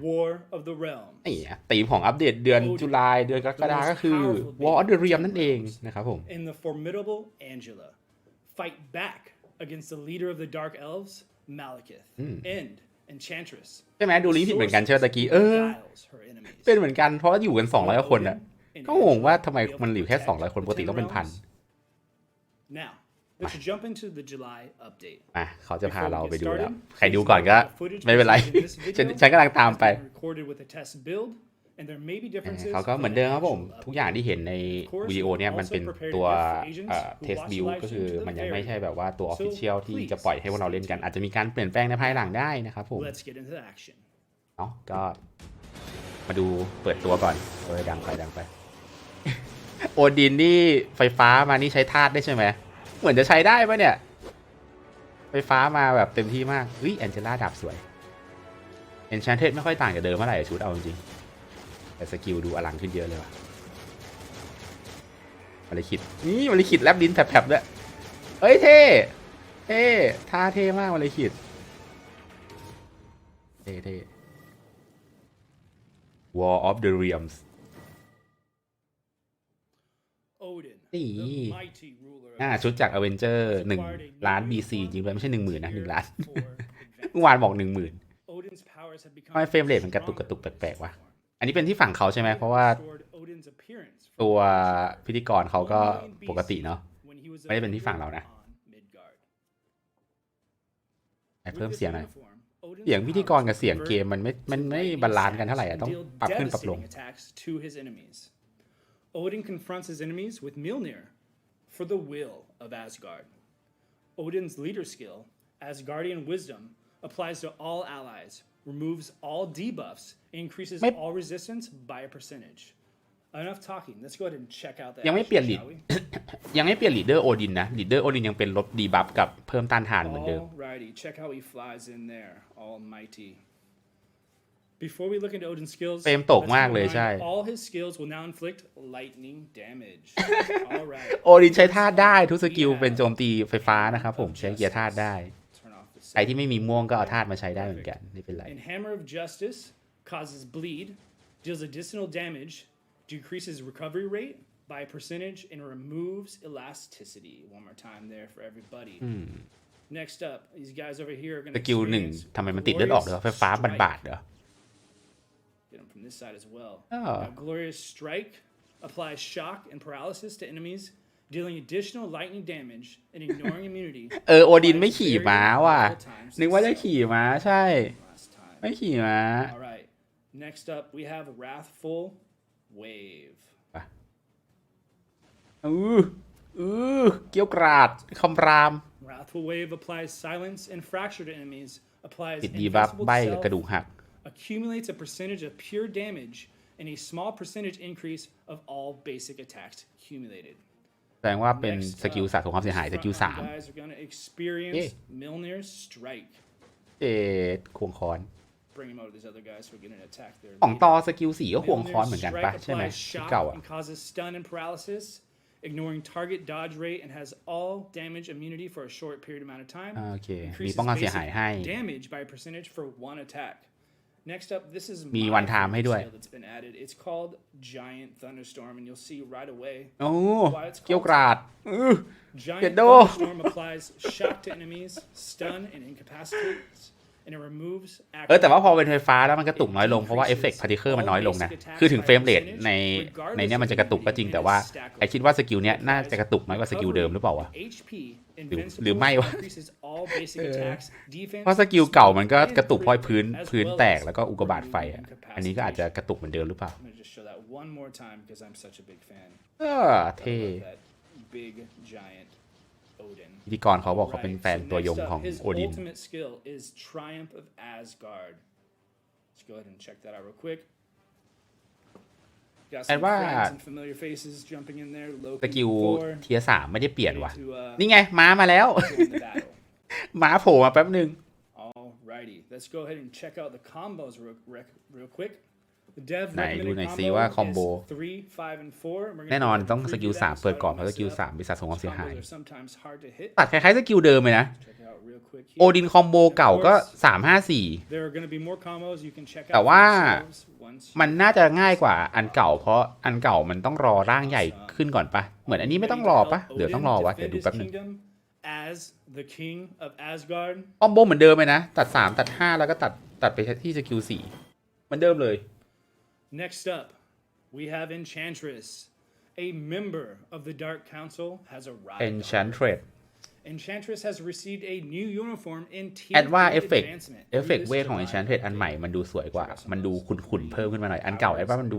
War of the Realms นี่ธีมของอัปเดตเดือนตุลาเดือนกรกฎาคมก็คือ War of the Realms นั่นเองนะครับผม and the formidable Angela fight back against the leader of the Dark Elves Malekith and Enchantress ใช่ไหมดูลิงก์ผิดเหมือนกันใช่ไหมตะกี้เป็นเหมือนกันเพราะอยู่กัน200คนอ่ะก็งงว่าทำไมมันอยู่แค่200คนปกติต้องเป็นพัน Now let's jump into the July update เขาจะพาเราไปดูแล้วใครดูก่อนก็ไม่เป็นไรฉันกำลังตามไปเขาก็เหมือนเดิมครับผมทุกอย่างที่เห็นในวิดีโอเนี่ยมันเป็นตัวtest build ก็คือมันยังไม่ใช่แบบว่าตัว official ที่จะปล่อยให้พวกเราเล่นกันอาจจะมีการเปลี่ยนแปลงในภายหลังได้นะครับผมเนาะก็มาดูเปิดตัวก่อนดังไปโอดินนี่ไฟฟ้ามานี่ใช้ธาตุได้ใช่ไหมเหมือนจะใช้ได้ปะเนี่ยไฟฟ้ามาแบบเต็มที่มากแองเจล่าดาบสวย Enchantress ไม่ค่อยต่างจากเดิมเท่าไหร่ชุดเอาจริงแต่สกิลดูอลังขึ้นเยอะเลยว่ะมาเลยขิดแลบลิ้นแผลบๆด้วยเท่ท่าเท่มากมาเลยขิดเท่ War of the Realms Odin นี่ชุดจาก Avenger 1 ล้าน BC จริงๆไม่ใช่ 10,000 นะ 1 ล้าน เมื่อวานบอก 10,000 ทำไมเฟรมเรทมันกระตุกแปลกๆวะอันนี้เป็นที่ฝั่งเขาใช่ไหมเพราะว่าตัวพิธีกรเขาก็ปกติเนาะไม่ได้เป็นที่ฝั่งเรานะเพิ่มเสียงหน่อยเสียงพิธีกรกับเสียงเกมมันไม่บาลานซ์กันเท่าไหร่ต้องปรับขึ้นปรับลงOdin confronts his enemies with Mjolnir for the will of Asgard. Odin's leader skill, Asgardian Wisdom, applies to all allies, removes all debuffs, and increases all resistance by a percentage. Enough talking. Let's go ahead and check out that. ยังไม่เปลี่ยนลีดเดอร์โอดินนะลีดเดอร์โอดินยังเป็นลดดีบัฟกับเพิ่มต้านทานเหมือนเดิม Alrighty, check how he flies in there, almighty.Before we look into Odin's skills, เฟรมตกมากเลยใช่ all his skills will now inflict lightning damage. Alright. โอดินใช้ธาตุได้ทุกสกิลเป็นโจมตีไฟฟ้านะครับผมใช้เกียร์ธาตุได้ใครที่ไม่มีม่วงก็เอาธาตุมาใช้ได้เหมือนกันไม่เป็นไร And Hammer of Justice causes bleed, deals additional damage, decreases recovery rate by a percentage, and removes elasticity. One more time there for everybody. Next up, these guys over here are going to สกิล1ทำไมมันติดเลือดออกเหรอไฟฟ้าบาดเหรอGet them from this side as well. Now, Glorious Strike applies shock and paralysis to enemies, dealing additional lightning damage and ignoring immunity. โอดินไม่ขี่ม้าว่ะนึกว่าจะขี่ม้าใช่ไม่ขี่ม้า Alright. Next up, we have Wrathful Wave. เกี้ยวกราดคำราม Wrathful Wave applies silence and fracture to enemies. Applies ติดดีบัฟใบกับกระดูกหักaccumulates a percentage of pure damage and a small percentage increase of all basic attacks accumulated. แสดงว่าเป็นสกิลสะสมความเสียหายสกิล3Mjolnir's strike ควงค้อน bring him out of these other guys who are getting attacked there ของตอสกิล4ก็ควงค้อนเหมือนกันปะใช่ไหมที่เก่าอ่ะ causes stun and paralysis ignoring target dodge rate and has all damage immunity for a short period amount of time โอเคมีป้องกันเสียหายให้ damage by a percentage for one attack.Next up, this is มีวันไทม์ให้ด้วย that's been added. It's called Giant Thunderstorm, and you'll see right away เกี้ยวกราด Giant Thunderstorm applies shock to enemies, stun and incapacitates, and it removes. แต่ว่าพอเป็นไฟฟ้าแล้วมันกระตุกน้อยลงเพราะว่าเอฟเฟกต์พาร์ติเคิลมันน้อยลงนะคือถึงเฟรมเรทในเนี้ยมันจะกระตุกก็จริงแต่ว่าไอคิดว่าสกิลเนี้ยน่าจะกระตุกน้อยกว่าสกิลเดิมหรือเปล่าวะหรือไม่วะเพราะสกิลเก่ามันก็กระตุกพอยพื้นแตกแล้วก็อุกกาบาตไฟอ่ะอันนี้ก็อาจจะกระตุกเหมือนเดิมหรือเปล่าเท่พิธีกรเขาบอกเขาเป็นแฟนตัวยงของโอดินแปลว่าสกิลเทียร์3ไม่ได้เปลี่ยนว่ะนี่ไงม้ามาแล้วม้าโผล่มาแป๊บนึง Alrighty, let's go ahead and check out the combos real quick. ไหนดูหน่อยซิว่าคอมโบแน่นอนต้องสกิล3เปิดก่อนเพราะสกิล3มีสะสมความเสียหายตัดคล้ายๆสกิลเดิมเลยนะโอดินคอมโบเก่าก็354แต่ว่ามันน่าจะง่ายกว่าอันเก่าเพราะอันเก่ามันต้องรอร่างใหญ่ขึ้นก่อนปะเหมือนอันนี้ไม่ต้องรอปะเดี๋ยวต้องรอวะเดี๋ยวดูแป๊บนึงคอมโบเหมือนเดิมเลยนะตัด3ตัด5แล้วก็ตัดไปที่สกิล4เหมือนเดิมเลย Next up we have Enchantress a member of the Dark Council has arrived Enchantress Enchantress has received a new uniform in tier แอดว่าเอฟเฟกต์เวทของ Enchantress อันใหม่มันดูสวยกว่ามันดูขุ่นๆเพิ่มขึ้นมาหน่อยอันเก่าแอดว่ามัน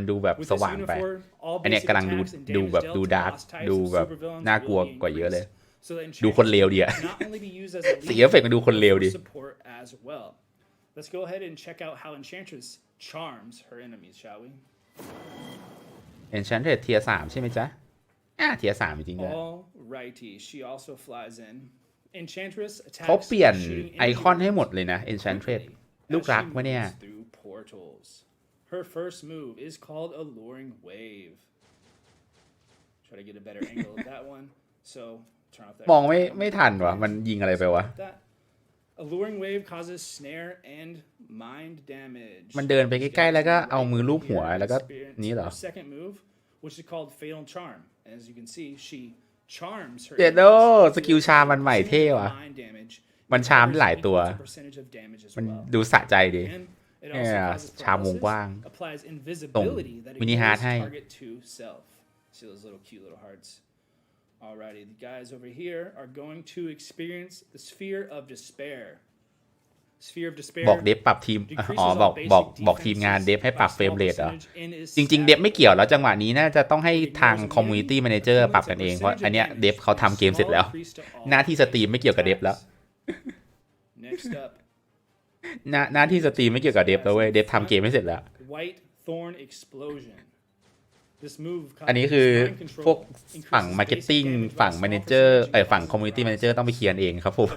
ดูแบบสว่างไปอันนี้กำลังดูแบบดูดาร์กดูแบบน่ากลัวกว่าเยอะเลยดูคนเลวดีอะสีเอฟเฟกต์มันดูคนเลวดี Let's go ahead and check out how Enchantress charms her enemies, shall we? Enchantress เทียร์3ใช่ไหมจ๊ะเทียร์3จริงๆด้วย Alrighty, she also flies in. Enchantress attacks เขาเปลี่ยนไอคอนให้หมดเลยนะ Enchantress ลูกรักวะเนี่ย Her first move is called Alluring Wave. Try to get a better angle of that one. So, turn off that. มองไม่ทันวะมันยิงอะไรไปวะAlluring Wave causes snare and mind damage. มันเดินไปใกล้ๆแล้วก็เอามือลูบหัวแล้วก็นี้เหรอ Second move, which is called Fatal Charm. As you can see, she charms her. เดี๋ยวโดสกิลชามันใหม่เท่ว่ะมันชามหลายตัวมันดูสะใจดีชามวงกว้างตรงมินิฮาร์ทให้ See those little cute little hearts. Alrighty, the guys over here are going to experience the Sphere of Despair. Sphere of Despair. บอกเดฟปรับทีมบอกทีมงานเดฟให้ปรับเฟรมเรทเหรอจริงๆเดฟไม่เกี่ยวแล้วจังหวะนี้น่าจะต้องให้ทางคอมมูนิตี้แมเนเจอร์ปรับกันเองเพราะอันเนี้ยเดฟเขาทำเกมเสร็จแล้วหน้าที่สตรีมไม่เกี่ยวกับเดฟแล้วหน้าที่สตรีมไม่เกี่ยวกับเดฟแล้วเว้ยเดฟทำเกมไม่เสร็จแล้วอันนี้คือพวกฝั่งมาร์เก็ตติ้งฝั่งแมเนเจอร์ฝั่งคอมมูนิตี้แมเนเจอร์ต้องไปเคลียร์เองครับผม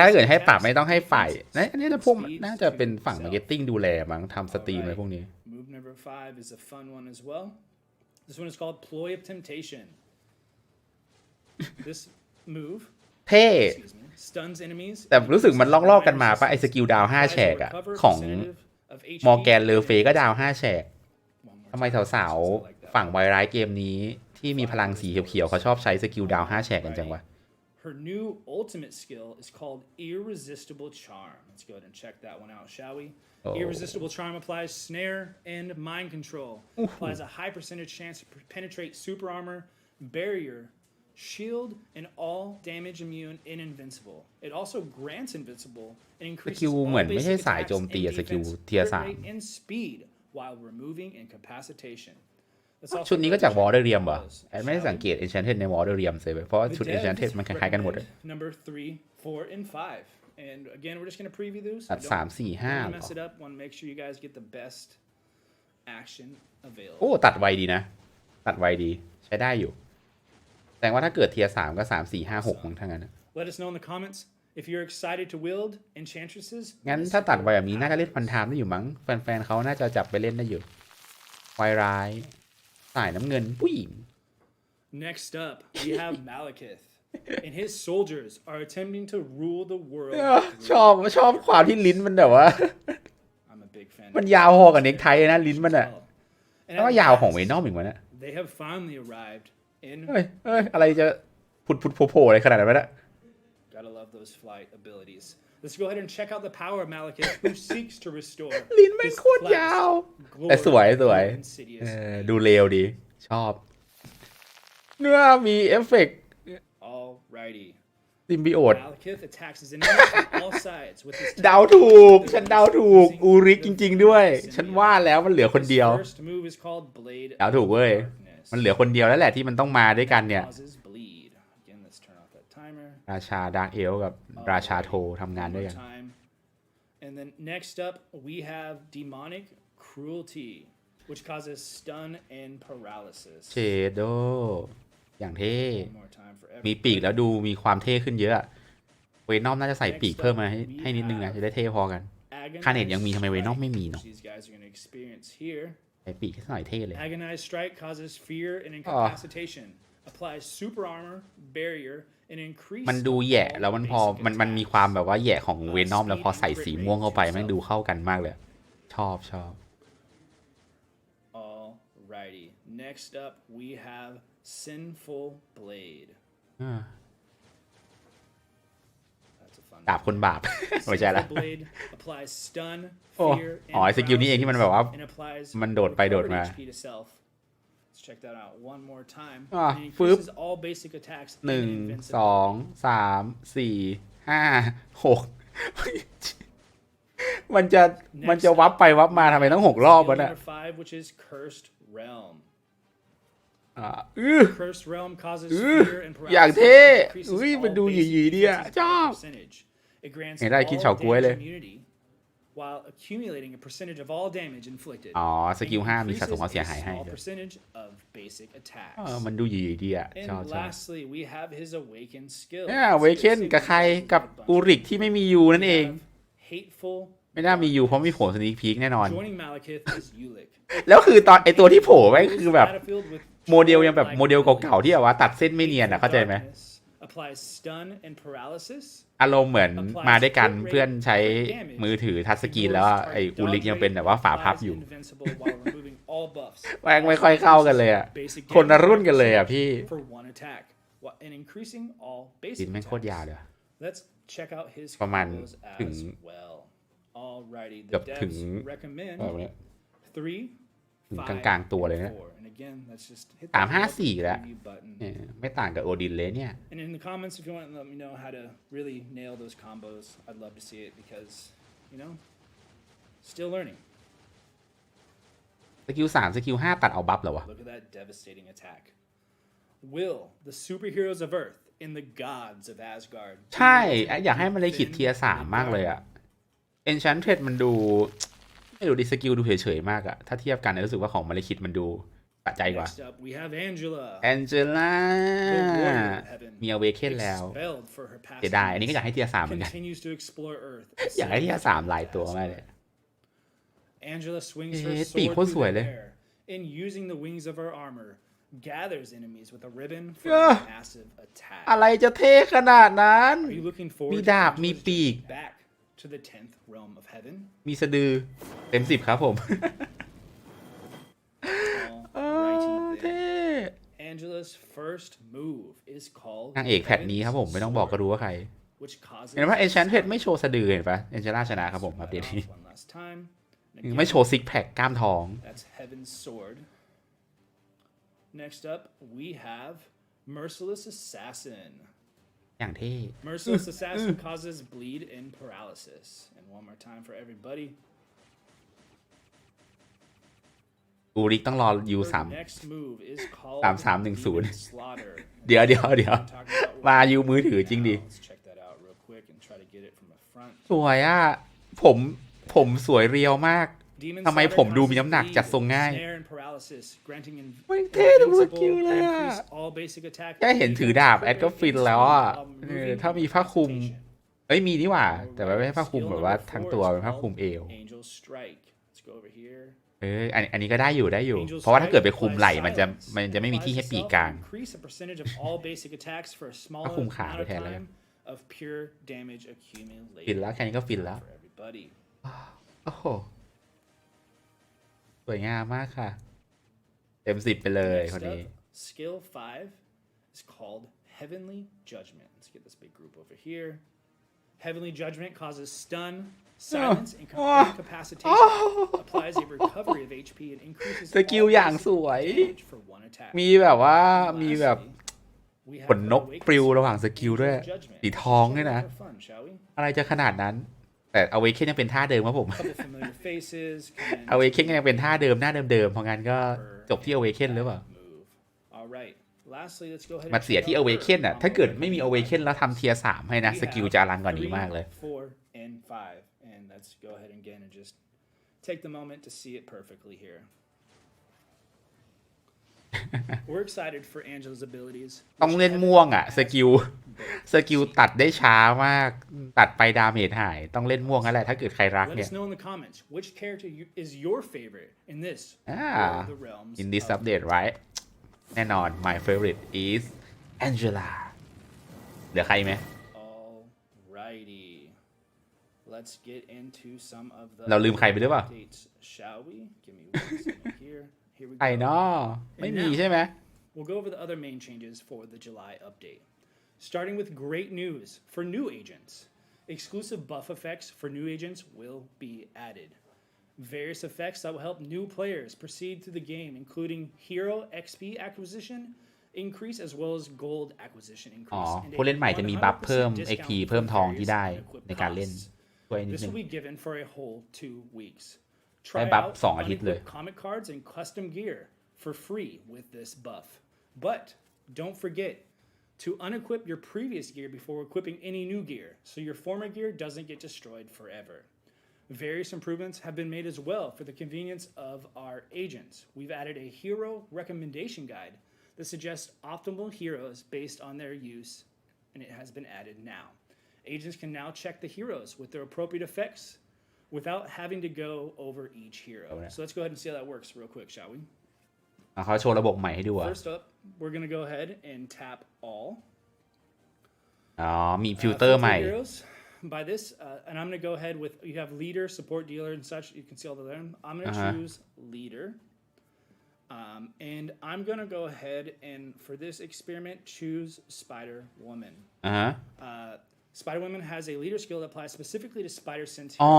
ถ้าเกิดให้ปรับไม่ต้องให้ฝ่ายอันนี้จะพวกน่าจะเป็นฝั่งมาร์เก็ตติ้งดูแลมั้งทำสตรีมอะไรพวกนี้ Move number 5 is a fun one as well. This one is called Ploy of Temptation. This move เท่แต่รู้สึกมันลอกกันมาป่ะไอสกิลดาว5แฉกอะของมอร์แกนเลอเฟก็ดาว5แฉกทำไมสาวๆฝั่งไวร้ายเกมนี้ที่มีพลังสีเขียวๆเขาชอบใช้สกิลดาว5แฉกกันจังวะ Her new ultimate skill is called Irresistible Charm. Let's go ahead and check that one out, shall we? Irresistible Charm applies snare and mind control. Applies a high percentage chance to penetrate super armor, barrier, shield, and all damage immune and invincible. It also grants invincible and increases all basic attacks and defense, crit rate, and speed while removing incapacitation. ชุดนี้ก็จากวอลเดอร์เรียมว่ะแอดไม่ได้สังเกต Enchantress ในวอลเดอร์เรียมเลยเพราะชุด Enchantress มันคล้ายๆกันหมดเลย Number 3, 4, and 5. And again, we're just going to preview those. ตัด3 4 5 mess it up. Want to make sure you guys get the best action available. โอ้ตัดไวดีนะตัดไวดีใช้ได้อยู่แต่ว่าถ้าเกิดเทียร์3ก็3 4 5 6มั้งทั้งนั้น Let us know in the comments if you're excited to wield Enchantresses. งั้นถ้าตัดไวแบบนี้น่าจะเล่นฟันไทม์ได้อยู่มั้งแฟนๆเขาน่าจะจับไปเล่นได้อยู่ไวร้ายสายน้ำเงินผู้หญิง Next up, we have Malekith, and his soldiers are attempting to rule the world. ชอบความที่ลิ้นมันแบบว่า I'm a big fan. มันยาวพอกับเน็กไทนะลิ้นมันอะแล้วก็ยาวของเวนอมอีกวะเนี่ย They have finally arrived in. เฮ้ยอะไรจะพุดโผล่อะไรขนาดนั้นวะเนี่ย Gotta love those flight abilities. Let's go ahead and check out the power of Malekith, who seeks to restore. ลิ้นไม่โคตรยาวแต่สวยดูเร็วดีชอบเนื้อมีเอฟเฟกต์ Alrighty. ซิมบิโอต Malekith attacks his enemies from all sides with his เดาถูกฉันเดาถูกอูริกจริงๆด้วยฉันว่าแล้วมันเหลือคนเดียวเดาถูกเว้ยมันเหลือคนเดียวแล้วแหละที่มันต้องมาด้วยกันเนี่ยราชาดาร์กเอลกับราชาโททำงานด้วยกัน And then next up we have demonic cruelty which causes stun and paralysis เชโดอย่างเท่มีปีกแล้วดูมีความเท่ขึ้นเยอะเวนอมน่าจะใส่ปีกเพิ่มมาให้นิดนึงนะจะได้เท่พอกัน คาเนตยังมีทำไมเวนอมไม่มีเนาะ these guys are going to experience here. ไอปีกหน่อยเท่เลย Agonized strike causes fear and incapacitation. Applies super armor, barrier, and increase. มันดูแย่แล้วมันพอมันมีความแบบว่าแย่ของเวนอมแล้วพอใส่สีม่วงเข้าไปมันดูเข้ากันมากเลยชอบ Alrighty. Next up we have Sinful Blade. ดาบคนบาป ไม่ใช่ละ Blade applies stun, อ๋อ fear, สกิลนี้เองที่มันแบบว่า and applies มันโดดไปโดดมา HP to self. Let's check that out one more time. ฟึบ Increases all basic attacks. 1 2 3 4 5 6 มันจะวับไปวับมาทำไมต้อง6 รอบวะเนี่ย Number 5, which is Cursed Realm. Cursed Realm causes fear and อย่าง paralysis. เท่ Increases มันดู all หยีๆ basic ดีอะ defenses ชอบ by percentage. It grants เห็นได้กินเฉาก๊วยเลย all damage immunity while accumulating a percentage of all damage inflicted. อ๋อสกิล5มีสะสมความเสียหายให้ Small percentage of basic attacks. มันดูหยีๆดีอะชอบ And lastly, we have his Awaken skill. เวเคนกับใครกับอูริกที่ไม่มียูนั่นเอง Hateful. ไม่น่ามียูเพราะมีโผล่สนิคพีคแน่นอน Joining Malekith is Ulick. แล้วคือตอนไอตัวที่โผล่ไว้คือแบบ Battlefield with โมเดลยังแบบโมเดลเก่าๆที่แบบว่าตัดเส้นไม่เนียนอ่ะเข้าใจไหม Applies stun and paralysis. อารมณ์เหมือนมาด้วยกันเพื่อนใช้มือถือทัชสกรีนแล้วไออูริกยังเป็นแบบว่าฝาพับอยู่แม่งไม่ค่อยเข้ากันเลยอ่ะคนละรุ่นกันเลยอ่ะพี่ดินแม่งโคตรยาวเลย Let's check out his ประมาณ combos ถึง as well. Alrighty, เกื the อบถึง devs recommend 3, ถึง 5, กลางๆตัวเลย and นะ 4. And again, let's just hit 3 5 the 4 แล้ว preview button. ไม่ต่างกับโอดินเลยเนี่ย And in the comments, if you want to let me know how to really nail those combos, I'd love to see it because, still learning. สกิล3สกิล5ตัดเอาบัฟเหรอวะ Look at that devastating attack. Will the superheroes of Earth and the gods of Asgard ใช่อยากให้มันเลยขิดเทียร์3มากเลยอ่ะ Enchantress มันดูไม่รู้ดิสกิลดูเฉยๆมากอะถ้าเทียบกันรู้สึกว่าของมาเลคิดมันดูสะใจกว่า Next up, we have Angela. แองเจล่ามีอเวเคนแล้ว Expelled for her past เสียดายอันนี้ก็อยากให้เทียร์3เหมือนกัน continues to explore Earth. อยากให้เทียร์3หลายตัวมากเลย Angela swings her ปีก sword โคตรสวย through เลย the air and using the wings of her armor gathers enemies with a ribbon for a massive attack. อะไรจะเท่ขนาดนั้น Are you looking forward มี to ดาบ Angela's มีปีก journey back to the 10th realm of heaven? มีสะดือเต็ม10ครับผม Alrighty เท่ then. Angela's first move is called นางเอกแพทนี้ครับผมไม่ต้องบอกก็รู้ว่าใคร which causes เห็นว่า Enchantress ไม่โชว์สะดือเห็นปะ Angela ชนะครับผมอัปเดตนี้ one last time. ไม่โชว์ซิกแพคกล้ามท้อง That's Heaven's sword. Next up, we have Merciless Assassin. อย่างเท่ Merciless Assassin causes bleed and paralysis. And one more time for everybody. อูริกต้องรอยู Her 3 next move is called 3310 Demon Slaughter. เดี๋ยวมายูมือถือจริงดิ Let's check that out real quick and try to get it from the front. สวยอ่ะผมสวยเรียวมาก Demon ทำไม Slaughter ผมดูมี causes น้ำหนักจัดทรงง่าย snare and paralysis, granting ไม่เท่ทุกสกิล invincible เลยอ่ะ increase all basic attack. แค่เห็นถือดาบแอดก็ฟินแล้วอ่ะถ้ามีผ้าคลุมเอ้ยมีนี่หว่า แต่ว่าไม่ใช่ผ้าคลุมแบบว่าทั้งตัวเป็นผ้าคลุมเอว Angel Strike. Let's go over here. อันนี้ก็ได้อยู่เพราะว่าถ้าเกิดไปคลุมไหล่มันจะไม่มีที่ให้ปีกกลาง Increase a percentage of all basic attacks for a small ก็คลุมขา amount ไป of แทนแล้วกัน time of pure damage accumulated. ฟินแล้วแค่นี้ก็ฟินแล้ว For everybody. โอ้โหสวยงามมากค่ะเต็ม10ไปเลยคน Next นี้ up, skill 5 is called Heavenly Judgment. Let's get this big group over here. Heavenly Judgment causes stun, silence, and incapacitation. Applies a recovery of HP and increases สกิลอย่างสวย damage for one attack. มีแบบว่ามีแบบ We have ขนนก Awaken ปลิว Skill, ระหว่างสกิลด้วย Angel Judgment. สีทองด้วยนะ Have fun, shall we? อะไรจะขนาดนั้น แต่เอาเวเคนยังเป็นท่าเดิมครับผม Couple familiar faces. เอาเวเคนยังเป็นท่าเดิมหน้าเดิมๆเพราะงั้นก็จบที่เอาเวเคนหรือเปล่า Move. All right. Lastly, let's go ahead. มันเสียที่เอาเวเคนอ่ะถ้าเกิดไม่มีเอาเวเคนแล้วทำเทียร์3ให้นะสกิลจะอลังกว่านี้มากเลย 4 and 5, and let's go ahead again and just take the moment to see it perfectly here. We're excited for Angela's abilities. ต้องเล่นม่วงอ่ะสกิลตัดได้ช้ามากตัดไปดาเมจหายต้องเล่นม่วงนั่นแหละถ้าเกิดใครรัก Let เนี่ย us know in the comments which character is your favorite in this the realms in this update right แน่นอน my favorite is Angela เหลือใครไหม Alrighty let's get into some of the เราลืมใครไปหรือเปล่า updates shall we give me one second here we ใคร go เนาะไม่มีใช่ไหม We'll go over the other main changes for the July update. Starting with great news for new agents. Exclusive buff effects for new agents will be added. Various effects that will help new players proceed through the game, including hero XP acquisition increase as well as gold acquisition อ๋อ increase. ผู้เล่นใหม่จะมีบัฟเพิ่ม XP เพิ่มทองที่ได้ในการเล่นช่วยนิด This นึง will be given for a whole 2 weeks. ได้ Try บัฟ out 2 อาทิตย์เลย unequipped comic cards and custom gear for free with this buff. But don't forget to unequip your previous gear before equipping any new gear, so your former gear doesn't get destroyed forever. Various improvements have been made as well for the convenience of our agents. We've added a hero recommendation guide that suggests optimal heroes based on their use, and it has been added now. Agents can now check the heroes with their appropriate effects without having to go over each hero. So let's go ahead and see how that works real quick, shall we? เขาโชว์ระบบใหม่ให้ดูอ่ะ First up, we're going to go ahead and tap all. อ๋อมีฟิลเตอร์ใหม่ By this, and I'm going to go ahead with, you have leader, support, dealer, and such. You can see all of them. I'm going to choose leader. And I'm going to go ahead and, for this experiment, choose Spider-Woman. Spider-Woman has a leader skill that applies specifically to spider sense. อ๋อ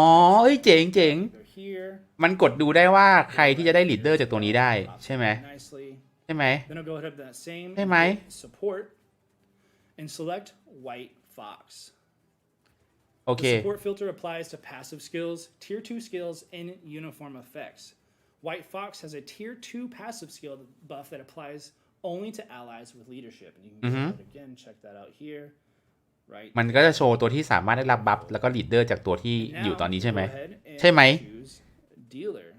เจ๋ง They're here. มันกดดูได้ว่าใครที่จะได้ลีดเดอร์จากตัวนี้ได้ใช่ไหม ใช่ไหม Then I'll go ahead with that same ใช่ไหม support and select White Fox. โอเค The support filter applies to passive skills, tier 2 skills, and uniform effects. White Fox has a tier 2 passive skill buff that applies only to allies with leadership. And you can go ahead again, check that out here. Right. มันก็จะโชว์ตัวที่สามารถได้รับบัฟแล้วก็ลีดเดอร์จากตัวที่อยู่ตอนนี้ใช่ไหม Now, ใช่ไหม choose dealer.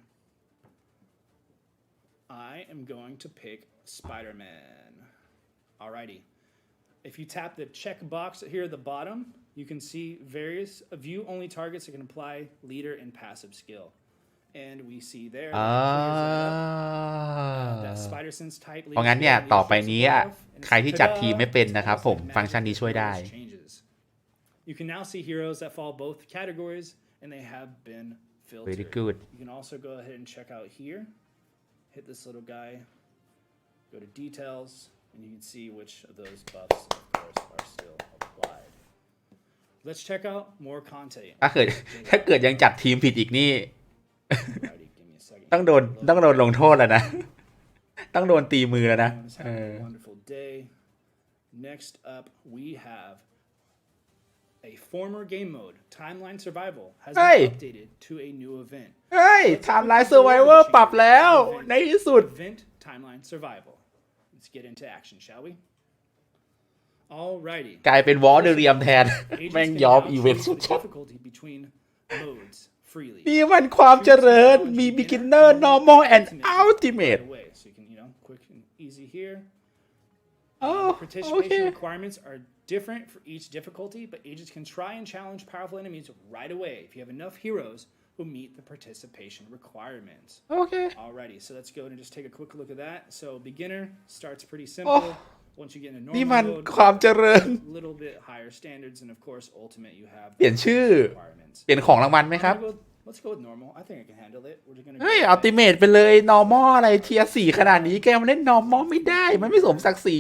I am going to pick Spider-Man. Alrighty. If you tap the check box here at the bottom, you can see various view-only targets that can apply leader and passive skill. And we see there that Spider Sense type. เพราะงั้นเนี่ยต่อไปนี้ใครที่จัดทีมไม่เป็นนะครับผมฟังก์ชันนี้ช่วยได้ You can now see heroes that fall both categories, and they have been filtered. Very good. You can also go ahead and check out here. Hit this little guy. Go to details, and you can see which of those buffs, of course, are still applied. Let's check out more content. ถ้าเกิดยังจัดทีมผิดอีกนี่ Alrighty, give me a second. ต้องโดนลงโทษแล้วนะ ต้องโดนตีมือแล้วนะ Wonderful day. Next up, we have a former game mode, Timeline Survival, has been updated to a new event. เฮ้ย Timeline Survivor ปรับแล้วในที่สุด Event Timeline Survival. Let's get into action, shall we? Alrighty. กลายเป็นวอลเดเรียมแทน แม่งยอมอีเวนต์สุด difficulty between modes freely. นี่มันความเจริญมี beginner normal and ultimate So you can, quick and easy here. Oh, Participation okay. requirements are different for each difficulty, but agents can try and challenge powerful enemies right away if you have enough heroes who meet the participation requirements. Okay. Alrighty, so let's go and just take a quick look at that. So beginner starts pretty simple. Once you get into นี่ normal มัน mode, ความเจริญ a little bit higher standards, and of course ultimate you have เปลี่ยนชื่อ requirements. เปลี่ยนของรางวัลไหมครับ Let's go with normal. I think I can handle it. We're just gonna เฮ้ย ultimate ไปเลย normal อะไรเทียร์4ขนาดนี้แกมาเล่น normal ไม่ได้มันไม่สมศักดิ์ศรี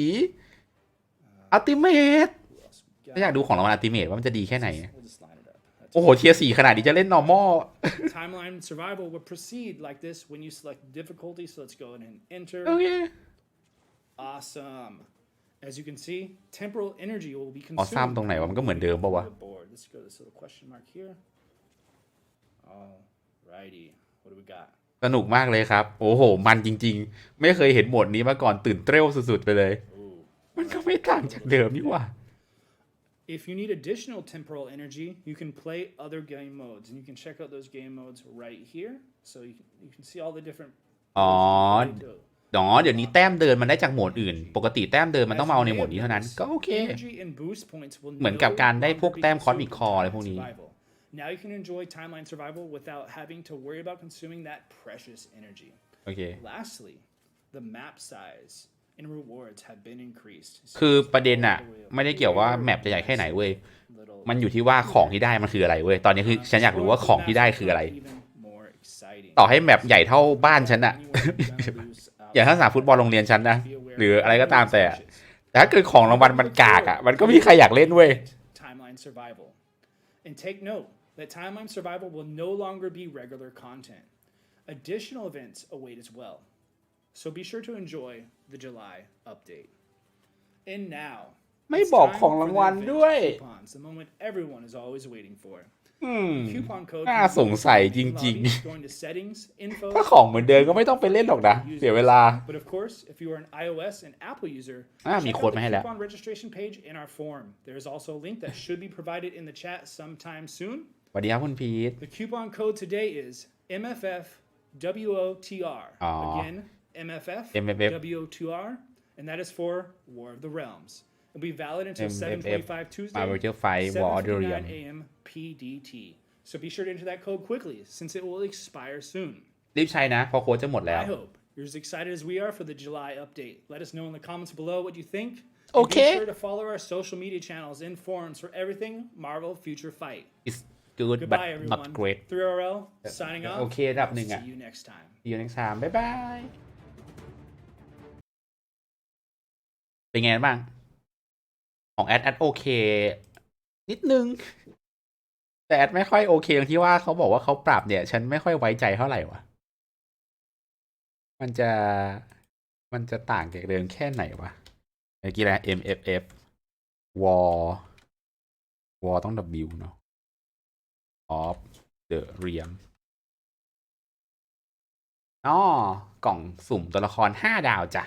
ultimate ถ้าอยากดูของรางวัล ultimate ว่ามันจะดีแค่ไหน We'll just line it up. That's โอ้โหเทียร์4ขนาดนี้จะเล่น normal Timeline survival will proceed like this when you select difficulty. So let's go ahead and enter. โอเค Awesome. As you can see, temporal energy will be อ๋อ consumed. ซ้ำตรงไหนวะมันก็เหมือนเดิมป่าวะ Let's go to this little question mark here. Alrighty. What do we got? สนุกมากเลยครับโอ้โหมันจริงๆไม่เคยเห็นโหมดนี้มาก่อนตื่นเต้นสุดๆไปเลย มันก็ไม่ต่างจากเดิมนี่หว่า If you need additional temporal energy, you can play other game modes, and you can check out those game modes right here. So you can see all the different. อ๋อ เดี๋ยวนี้แต้มเดินมันได้จากโหมดอื่นปกติแต้มเดินมันต้องมาเอาในโหมดนี้เท่านั้นก็โอเคเหมือนกับการได้พวกแต้มคอสมิกคออะไรพวกนี้ Now you can enjoy timeline survival without having to worry about consuming that precious energy. Okay. Lastly, the map size and rewards have been increased. คือประเด็นอะไม่ได้เกี่ยวว่าแมปจะใหญ่แค่ไหนเว้ยมันอยู่ที่ว่าของที่ได้มันคืออะไรเว้ยตอนนี้คือฉันอยากรู้ว่าของที่ได้คืออะไรต่อให้แมปใหญ่เท่าบ้านฉันอะ อย่างถ้าสนามฟุตบอลโรงเรียนฉันนะหรืออะไรก็ตามแต่ถ้าเกิดของรางวัลมันกากอะมันก็มีใครอยากเล่นเว้ย Timeline survival. And take note that timeline survival will no longer be regular content. Additional events await as well. So be sure to enjoy the July update. And now, ไม่บอกของรางวัลด้วย coupons, the moment everyone is always waiting for. น่าสงสัยจริงๆถ้าของเหมือนเดิมก็ไม่ต้องไปเล่นหรอกนะเสียเวลา But of course, if you are an iOS and Apple user, มีโค้ดมาให้แล้ว coupon registration page in our forum. There is also a link that should be provided in the chat sometime soon. สวัสดีครับคุณพีท The coupon code today is MFFWOTR. Again, MFFWOTR, and that is for War of the Realms. It'll be valid until 7:25 Tuesday, 7:59 a.m. PDT. So be sure to enter that code quickly, since it will expire soon. รีบใช้นะเพราะโค้ดจะหมดแล้ว I hope you're as excited as we are for the July update. Let us know in the comments below what you think. Okay. Be sure to follow our social media channels and forums for everything Marvel Future Fight. It's good but Goodbye, not everyone. great 3RL signing off. โอเคระดับหนึ่งอะ See you next time. See you next time บ๊ายบายเป็นไงบ้างของแอดโอเคนิดนึงแต่แอดไม่ค่อยโอเคตรงที่ว่าเขาบอกว่าเขาปรับเนี่ยฉันไม่ค่อยไว้ใจเท่าไหร่วะมันจะต่างจากเดิมแค่ไหนวะเมื่อกี้แหละ MFF War ต้อง W เนาะ of the Realm กล่องสุ่มตัวละคร5 ดาวจ้ะ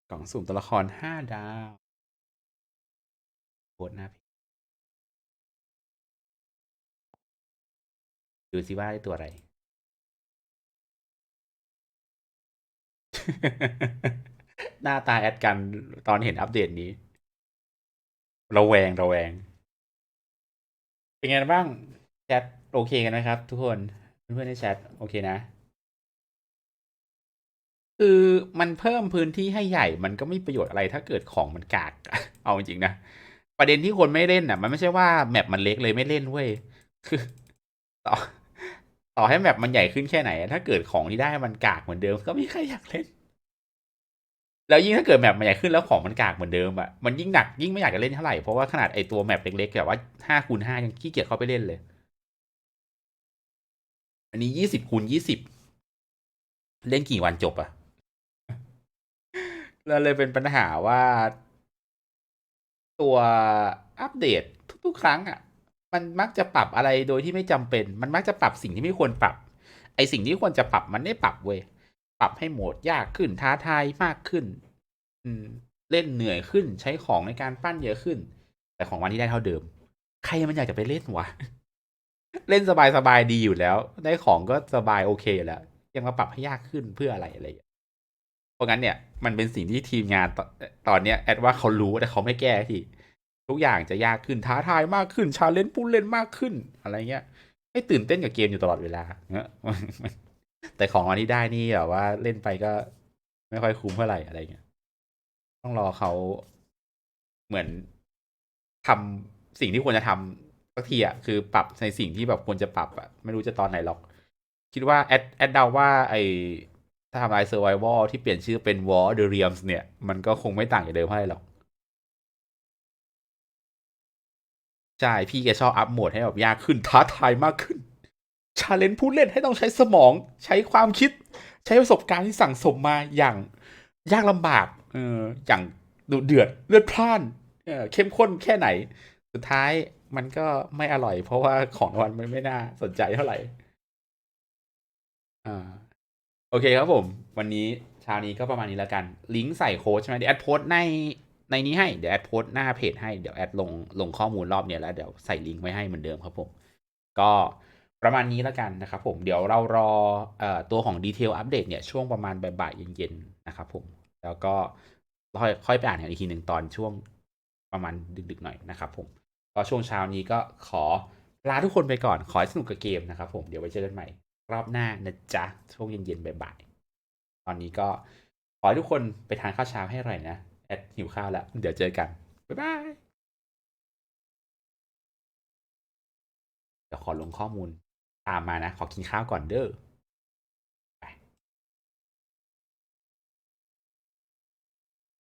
กล่องสุ่มตัวละคร5 ดาวโคตรน่าเพดูสิว่าได้ตัวอะไร หน้าตาแอดกันตอนเห็นอัปเดตนี้ระแวงเป็นไงบ้างแชทโอเคกันไหมครับทุกคนเพื่อนๆในแชทโอเคนะคือมันเพิ่มพื้นที่ให้ใหญ่มันก็ไม่มีประโยชน์อะไรถ้าเกิดของมันกาก เอาจริงๆนะประเด็นที่คนไม่เล่นน่ะมันไม่ใช่ว่าแมปมันเล็กเลยไม่เล่นเว้ยคือต่อให้แมปมันใหญ่ขึ้นแค่ไหนถ้าเกิดของที่ได้มันกากเหมือนเดิมก็ไม่มีใครอยากเล่นแล้วยิ่งถ้าเกิดแมปมันใหญ่ขึ้นแล้วของมันกากเหมือนเดิมอ่ะมันยิ่งหนักยิ่งไม่อยากจะเล่นเท่าไหร่เพราะว่าขนาดไอตัวแมปเล็กๆแบบว่า5x5ยังขี้เกียจเข้าไปเล่นเลยอันนี้20x20เล่นกี่วันจบอ่ะแล้วเลยเป็นปัญหาว่าตัวอัปเดตทุกๆครั้งอ่ะมันมักจะปรับอะไรโดยที่ไม่จำเป็นมันมักจะปรับสิ่งที่ไม่ควรปรับไอสิ่งที่ควรจะปรับมันไม่ปรับเว้ยปรับให้โหมดยากขึ้นท้าทายมากขึ้นเล่นเหนื่อยขึ้นใช้ของในการปั้นเยอะขึ้นแต่ของวันที่ได้เท่าเดิมใครมันอยากจะไปเล่นวะ เล่นสบายดีอยู่แล้วได้ของก็สบายโอเคอยู่แล้วยังมาปรับให้ยากขึ้นเพื่ออะไรเพราะงั้นเนี่ยมันเป็นสิ่งที่ทีมงานตอนเนี้ยแอดว่าเขารู้แต่เขาไม่แก้ทีทุกอย่างจะยากขึ้นท้าทายมากขึ้นชาเลนจ์ผู้เล่นมากขึ้นอะไรเงี้ยให้ตื่นเต้นกับเกมอยู่ตลอดเวลาแต่ของวันที่ได้นี่แบบว่าเล่นไปก็ไม่ค่อยคุ้มเท่าไหร่อะไรเงี้ยต้องรอเขาเหมือนทำสิ่งที่ควรจะทำสักทีอ่ะคือปรับในสิ่งที่แบบควรจะปรับอ่ะไม่รู้จะตอนไหนหรอกคิดว่าแอดเดาว่าไอถ้าทำลาย Survival ที่เปลี่ยนชื่อเป็น War of the Realms เนี่ยมันก็คงไม่ต่างจากเดิมเท่าไหร่หรอกใช่พี่แกชอบอัพโหมดให้แบบยากขึ้นท้าทายมากขึ้นชาเลนจ์ผู้เล่นให้ต้องใช้สมองใช้ความคิดใช้ประสบการณ์ที่สั่งสมมาอย่างยากลำบากอย่างดุเดือดเลือดพล่านเข้มข้นแค่ไหนสุดท้ายมันก็ไม่อร่อยเพราะว่าของรางวัลมันไม่น่าสนใจเท่าไหร่โอเคครับผมวันนี้เช้านี้ก็ประมาณนี้แล้วกันลิงก์ใส่โค้ดใช่ไหมเดี๋ยวแอดโพสต์ในนี้ให้เดี๋ยวแอดโพสต์หน้าเพจให้เดี๋ยวแอดลงข้อมูลรอบเนี้ยแล้วเดี๋ยวใส่ลิงก์ไว้ให้เหมือนเดิมครับผมก็ ประมาณนี้แล้วกันนะครับผมเดี๋ยวเรารอตัวของดีเทลอัปเดตเนี่ยช่วงประมาณบ่ายๆเย็นๆนะครับผมแล้วก็ค่อยไปอ่านกันอีกทีหนึ่งตอนช่วงประมาณดึกๆหน่อยนะครับผมก็ช่วงเช้านี้ก็ขอลาทุกคนไปก่อนขอให้สนุกกับเกมนะครับผมเดี๋ยวไว้เจอกันใหม่รอบหน้านะจ๊ะช่วงเย็นๆบ่ายๆตอนนี้ก็ขอให้ทุกคนไปทานข้าวเช้าให้อร่อยนะแอดหิวข้าวแล้วเดี๋ยวเจอกันบ๊ายบายเดี๋ยวขอลงข้อมูลตามมานะขอกินข้าวก่อนเด้อ